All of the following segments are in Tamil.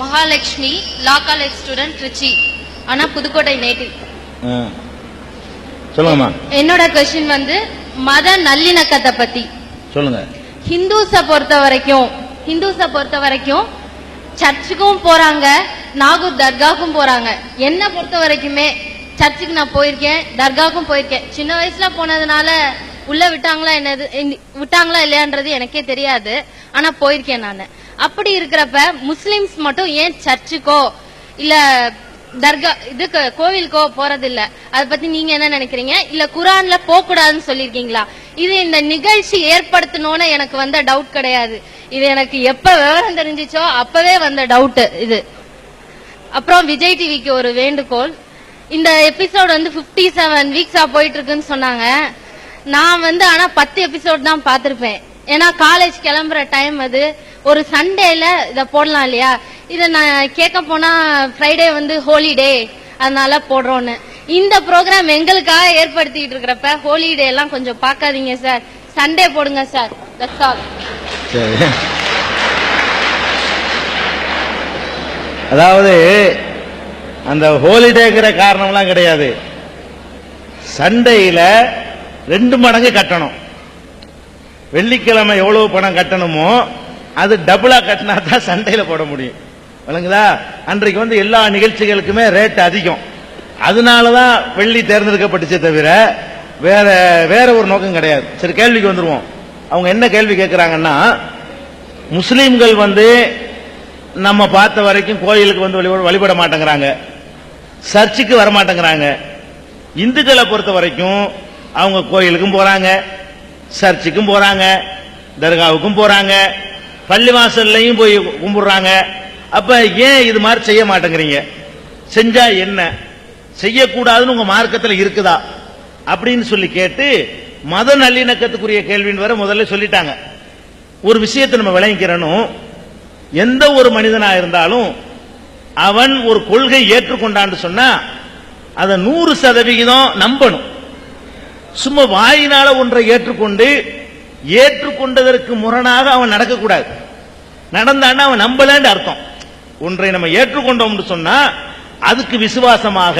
Mahalakshmi, law college student, Trichy. ஆனா புதுக்கோட்டை நேட்டிவ். சொல்லுங்கம்மா. என்னோட கொஸ்டின் வந்து மத நல்லிணக்கத்தை பத்தி சொல்லுங்க. ஹிந்துஸை பொறுத்த வரைக்கும் சர்ச்சுக்கும் போறாங்க, நாகூர் தர்காவுக்கும் போறாங்க. என்ன பொறுத்த வரைக்குமே சர்ச்சுக்கு நான் போயிருக்கேன், தர்காவுக்கும் போயிருக்கேன். சின்ன வயசுல போனதுனால உள்ள விட்டாங்களா இல்லையான்றது எனக்கே தெரியாது. ஆனா போயிருக்கேன் நான். அப்படி இருக்கிறப்ப முஸ்லிம்ஸ் மட்டும் ஏன் சர்ச்சுக்கோ இல்ல தர்கா இதுக்கு கோவிலுக்கோ போறதில்ல? அதை பத்தி நீங்க என்ன நினைக்கிறீங்க? இல்ல குரான்ல போக கூடாதுன்னு சொல்லிருக்கீங்களா? இது இந்த நிகழ்ச்சி ஏற்படுத்தணும்னு எனக்கு வந்த டவுட் கிடையாது. இது எனக்கு எப்ப விவரம் தெரிஞ்சிச்சோ அப்பவே வந்த டவுட் இது. அப்புறம் விஜய் டிவிக்கு ஒரு வேண்டுகோள். இந்த எபிசோட் வந்து 57 வீக்ஸா போயிட்டு இருக்குன்னு சொன்னாங்க. நான் வந்து ஆனா 10 எபிசோட் தான் பாத்திருப்பேன். ஏன்னா காலேஜ் கிளம்புற டைம் அது. ஒரு சண்டேல இத போடலாம் இல்லையா? இத நான் கேட்க போனா ஃப்ரைடே வந்து ஹோலிடே, அதனால போடுறோன்னு. இந்த ப்ரோக்ராம் எங்களுக்காக ஏற்படுத்திட்டு இருக்கிறப்ப ஹோலிடே எல்லாம் கொஞ்சம் பாக்காதீங்க சார், சண்டே போடுங்க சார். That's all. அதாவது அந்த ஹோலிடேங்கிற காரணம்லாம் கிடையாது. சண்டையில 2 மடங்கு கட்டணும். வெள்ளிக்கிழமை எவ்வளவு பணம் கட்டணுமோ அது டபுளா கட்டினா தான் சண்டையில போட முடியும். விளங்குதா? அன்றைக்கு வந்து எல்லா நிகழ்ச்சிகளுக்குமே ரேட் அதிகம். அதனாலதான் வெள்ளி தேர்ந்தெடுக்கப்பட்டுச்சே தவிர வேற ஒரு நோக்கம் கிடையாது. சரி, கேள்விக்கு வந்துருவோம். அவங்க என்ன கேள்வி கேட்கிறாங்கன்னா, முஸ்லீம்கள் வந்து நம்ம பார்த்த வரைக்கும் கோயிலுக்கு வந்து வழிபட மாட்டேங்கிறாங்க, சர்ச்சுக்கு வர மாட்டேங்கிறாங்க. இந்துக்களை பொறுத்த வரைக்கும் அவங்க கோயிலுக்கும் போறாங்க, சர்ச்சுக்கும் போறாங்க, தர்காவுக்கும் போறாங்க, பள்ளிவாசல்லையும் போய் கும்பிடுறாங்க. அப்ப ஏன் இது மாதிரி செய்ய மாட்டேங்கிறீங்க? செஞ்சா என்ன? செய்யக்கூடாதுன்னு உங்க மார்க்கத்தில் இருக்குதா அப்படின்னு சொல்லி கேட்டு மத நல்லிணக்கத்துக்குரிய கேள்வின்னு வர முதல்ல சொல்லிட்டாங்க. ஒரு விஷயத்தை நம்ம விளங்கிக்கிறனும், எந்த ஒரு மனிதனா இருந்தாலும் அவன் ஒரு கொள்கை ஏற்றுக்கொண்டான்னு சொன்னா அதை 100% நம்பணும். சும்மா வாயினால ஒன்றை ஏற்றுக்கொண்டதற்கு முரணாக அவன் நடக்கக்கூடாது. நடந்தான்னா அவன் நம்பலன்னு அர்த்தம். ஒன்றை நம்ம ஏற்றுக்கொண்டோம் சொன்னா அதுக்கு விசுவாசமாக,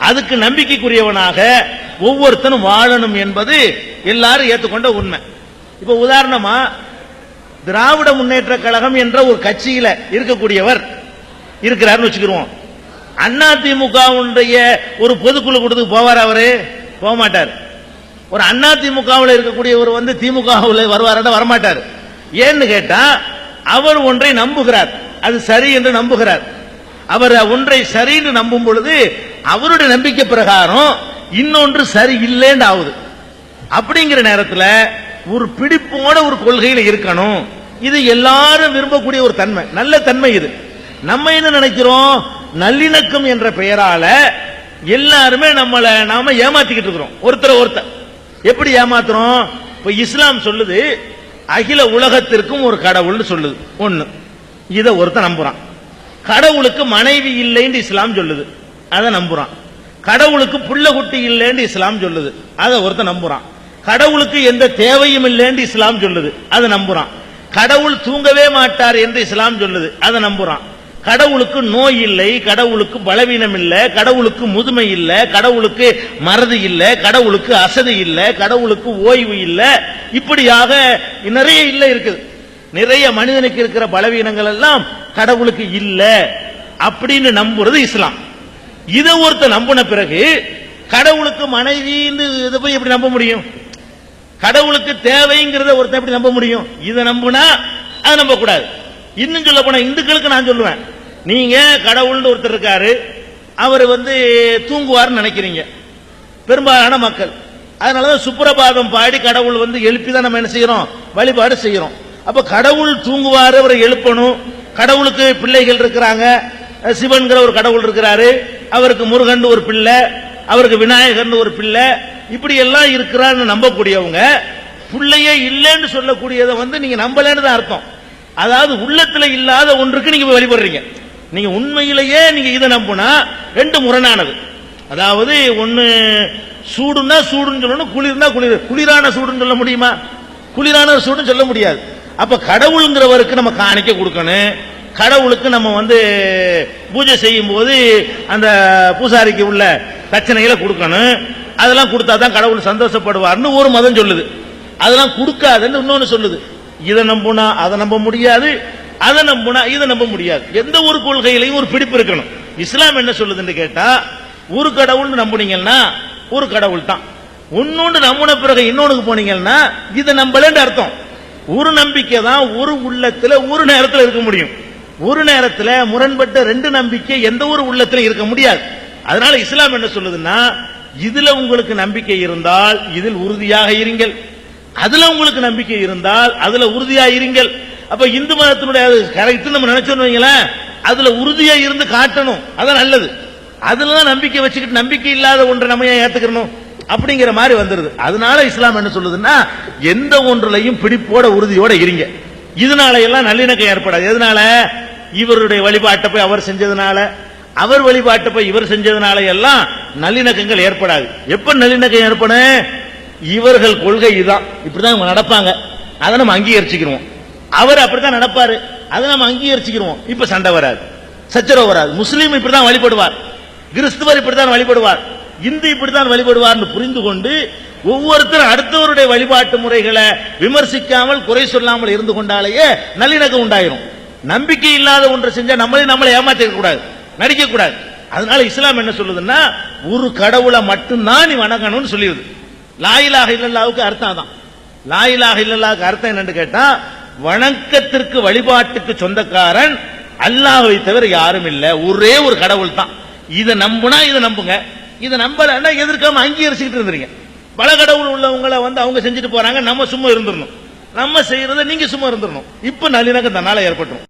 அதுக்கு நம்பிக்கைக்குரியவனாக ஒவ்வொருத்தனும் வாழணும் என்பது எல்லாரும் ஏற்றுக்கொண்ட உண்மை. இப்ப உதாரணமா திராவிட முன்னேற்ற கழகம் என்ற ஒரு கட்சியில இருக்கக்கூடியவர் இருக்கிறார்னு வச்சுக்கிறோம். அதிமுகவுடைய ஒரு பொதுக்குழு கூட்டத்துக்கு போவார்? அவரு போக மாட்டார். ஒரு அதிமுகவில் இருக்கக்கூடியவர் வந்து திமுகவில் வருவார்? வரமாட்டார். ஏன்னு கேட்டா அவர் ஒன்றை நம்புகிறார், அது சரி என்று நம்புகிறார். அவர் ஒன்றை சரி என்று நம்பும் பொழுது அவருடைய நம்பிக்கை பிரகாரம் இன்னொன்று சரி இல்லைன்னு ஆகுது. அப்படிங்கிற நேரத்தில் ஒரு பிடிப்போட ஒரு கொள்கையில் இருக்கணும். இது எல்லாரும் விரும்பக்கூடிய ஒரு தன்மை, நல்ல தன்மை. இது நம்ம என்ன நினைக்கிறோம்? நல்லிணக்கம் என்ற பெயரால எல்லாருமே நாம ஏமாத்திக்கிட்டு இருக்கிறோம். ஒருத்தர் எப்படி ஏமாத்துறோம்? இப்ப இஸ்லாம் சொல்லுது அகில உலகத்திற்கும் ஒரு கடவுள்னு சொல்லுது. ஒண்ணு, இத ஒருத்தன் நம்புறான். கடவுளுக்கு மனைவி இல்லைன்னு இஸ்லாம் சொல்லுது, அதை நம்புறான். கடவுளுக்கு புள்ள குட்டி இல்லைன்னு இஸ்லாம் சொல்லுது, அதை ஒருத்தன் நம்புறான். கடவுளுக்கு எந்த தேவையும் இல்லைன்னு இஸ்லாம் சொல்லுது, அதை நம்புறான். கடவுள் தூங்கவே மாட்டார் என்று இஸ்லாம் சொல்லுது, அதை நம்புறான். கடவுளுக்கு நோய் இல்லை, கடவுளுக்கு பலவீனம் இல்லை, கடவுளுக்கு முதுமை இல்லை, கடவுளுக்கு மறதி இல்லை, கடவுளுக்கு அசதி இல்லை, கடவுளுக்கு ஓய்வு இல்லை, இப்படியாக நிறைய இல்லை இருக்குது. நிறைய மனிதனுக்கு இருக்கிற பலவீனங்கள் எல்லாம் கடவுளுக்கு இல்லை அப்படின்னு நம்புறது இஸ்லாம். இதை ஒருத்தர் நம்பின பிறகு கடவுளுக்கு மனைவின்னு இதை போய் எப்படி நம்ப முடியும்? கடவுளுக்கு தேவைங்கிறத ஒருத்தர் எப்படி நம்ப முடியும்? இதை நம்புனா அதை நம்ப கூடாது. இன்னும் சொல்ல போனா இந்துக்களுக்கு நான் சொல்லுவேன், நீங்க கடவுள்னு ஒருத்தர் இருக்காரு, அவர் வந்து தூங்குவார்னு நினைக்கிறீங்க பெரும்பாலான மக்கள். அதனாலதான் சுப்ரபாதம் பாடி கடவுள் வந்து எழுப்பிதான் நம்ம என்ன செய்யறோம்? வழிபாடு செய்யறோம். அப்ப கடவுள் தூங்குவாரு, அவரை எழுப்பணும். கடவுளுக்கு பிள்ளைகள் இருக்கிறாங்க, சிவன்கிற ஒரு கடவுள் இருக்கிறாரு, அவருக்கு முருகன் ஒரு பிள்ளை, அவருக்கு விநாயகர் ஒரு பிள்ளை, இப்படி எல்லாம் இருக்கிறான்னு நம்பக்கூடியவங்க பிள்ளையே இல்லைன்னு சொல்லக்கூடியதை வந்து நீங்க நம்பலன்னு தான் அர்த்தம். அதாவது உள்ளத்துல இல்லாத ஒன்றுக்கு நீங்க வழிபடுறீங்க. நீங்க உண்மையிலேயே நீங்க இதை நம்புனா ரெண்டு முரணானது. அதாவது ஒன்னு சூடுன்னா சூடுன்னு சொல்லணும், குளிர்னா குளிர். குளிரான சூடுன்னு சொல்ல முடியுமா? குளிரான சூடுன்னு சொல்ல முடியாது. அப்ப கடவுளுங்கிறவருக்கு நம்ம காணிக்க கொடுக்கணும், கடவுளுக்கு நம்ம வந்து பூஜை செய்யும் போது அந்த பூசாரிக்கு உள்ள தட்சணைகளை கொடுக்கணும். அதெல்லாம் கொடுத்தா தான் கடவுள் சந்தோஷப்படுவார்னு ஒரு மதம் சொல்லுது. அதெல்லாம் கொடுக்காதுன்னு இன்னொன்னு சொல்லுது. இதை நம்புனா அதை நம்ப முடியாது, அதை நம்புனா இதை நம்ப முடியாது. எந்த ஒரு கொள்கையிலையும் ஒரு பிடிப்பு இருக்கணும். இஸ்லாம் என்ன சொல்லுதுன்னு கேட்டா, ஒரு கடவுள் நம்புனீங்கன்னா ஒரு கடவுள் தான். இன்னொன்று நம்பின பிறகு இன்னொன்னுக்கு போனீங்கன்னா இதை நம்பலன்னு அர்த்தம். ஒரு நம்பிக்கை தான் ஒரு உள்ளத்துல ஒரு நேரத்தில் இருக்க முடியும். ஒரு நேரத்தில் முரண்பட்ட ரெண்டு நம்பிக்கை எந்த ஒரு உள்ளத்திலும் இருக்க முடியாது. அதனால இஸ்லாம் என்ன சொல்லுதுன்னா, இதுல உங்களுக்கு நம்பிக்கை இருந்தால் இதில் உறுதியாக இருங்கள், அதுல உங்களுக்கு நம்பிக்கை இருந்தால் அதுல உறுதியா இருங்கள். அப்ப இந்து மதத்தினுடைய கரெக்ட் நம்ம நினைச்சோன்னு வைங்களேன், அதுல உறுதியா இருந்து காட்டணும், அதான் நல்லது. அதுலதான் நம்பிக்கை வச்சுக்கிட்டு நம்பிக்கை இல்லாத ஒன்றை நம்ம ஏன் ஏத்துக்கணும் அப்படிங்கிற மாதிரி வந்துருது. அதனால இஸ்லாம் என்ன சொல்லுதுன்னா, எந்த ஒன்றுலையும் பிடிப்போட உறுதியோட இருங்க. இதனால எல்லாம் நல்லிணக்கம் ஏற்படாது. எதனால? இவருடைய வழிபாட்டை போய் அவர் செஞ்சதுனால, அவர் வழிபாட்டை போய் இவர் செஞ்சதுனால எல்லாம் நல்லிணக்கங்கள் ஏற்படாது. எப்ப நல்லிணக்கம் ஏற்படும்? இவர்கள் கொள்கை இதுதான், இப்படிதான் இவங்க நடப்பாங்க, அதை நம்ம அங்கீகரிச்சுக்கிறோம். அவர் அப்படித்தான் நடப்பாரு, அதை நம்ம அங்கீகரிச்சுக்கிறோம். இப்ப சண்டை வராது, சச்சரவு வராது. முஸ்லீம் இப்படிதான் வழிபடுவார், கிறிஸ்துவர் இப்படித்தான் வழிபடுவார், இந்து இப்படித்தான் வழிபடுவார் புரிந்து கொண்டு ஒவ்வொருத்தரும் அடுத்தவருடைய வழிபாட்டு முறைகளை விமர்சிக்காமல் குறை சொல்லாமல் இருந்து கொண்டாலேயே நல்லிணக்கம் உண்டாயிரும். நம்பிக்கை இல்லாத ஒன்றை செஞ்சா நம்மளை ஏமாற்றிக்க கூடாது, நடிக்க கூடாது. அதனால இஸ்லாம் என்ன சொல்லுதுன்னா, ஒரு கடவுளை மட்டும்தான் நீ வணங்கணும்னு சொல்லிடுது. லா இலாஹ இல்லல்லாஹ்வுக்கு அர்த்தம் தான். லா இலாஹ இல்லல்லாஹ்வுக்கு அர்த்தம் என்னன்னு கேட்டா, வணக்கத்திற்கு வழிபாட்டுக்கு சொந்தக்காரன் அல்லாஹ்வை தவிர யாரும் இல்ல, ஒரே ஒரு கடவுள் தான். இதை நம்புனா இதை நம்புங்க, இதை நம்பலன்னா எதிர்க்காம அங்கீகரிச்சுக்கிட்டு இருந்துருங்க. பல கடவுள் உள்ளவங்களை அவங்க செஞ்சுட்டு போறாங்க, நம்ம சும்மா இருந்துடணும், நம்ம செய்யறத நீங்க சும்மா இருந்துடணும். இப்ப நல்லிணக்கம் தன்னால ஏற்பட்டுரும்.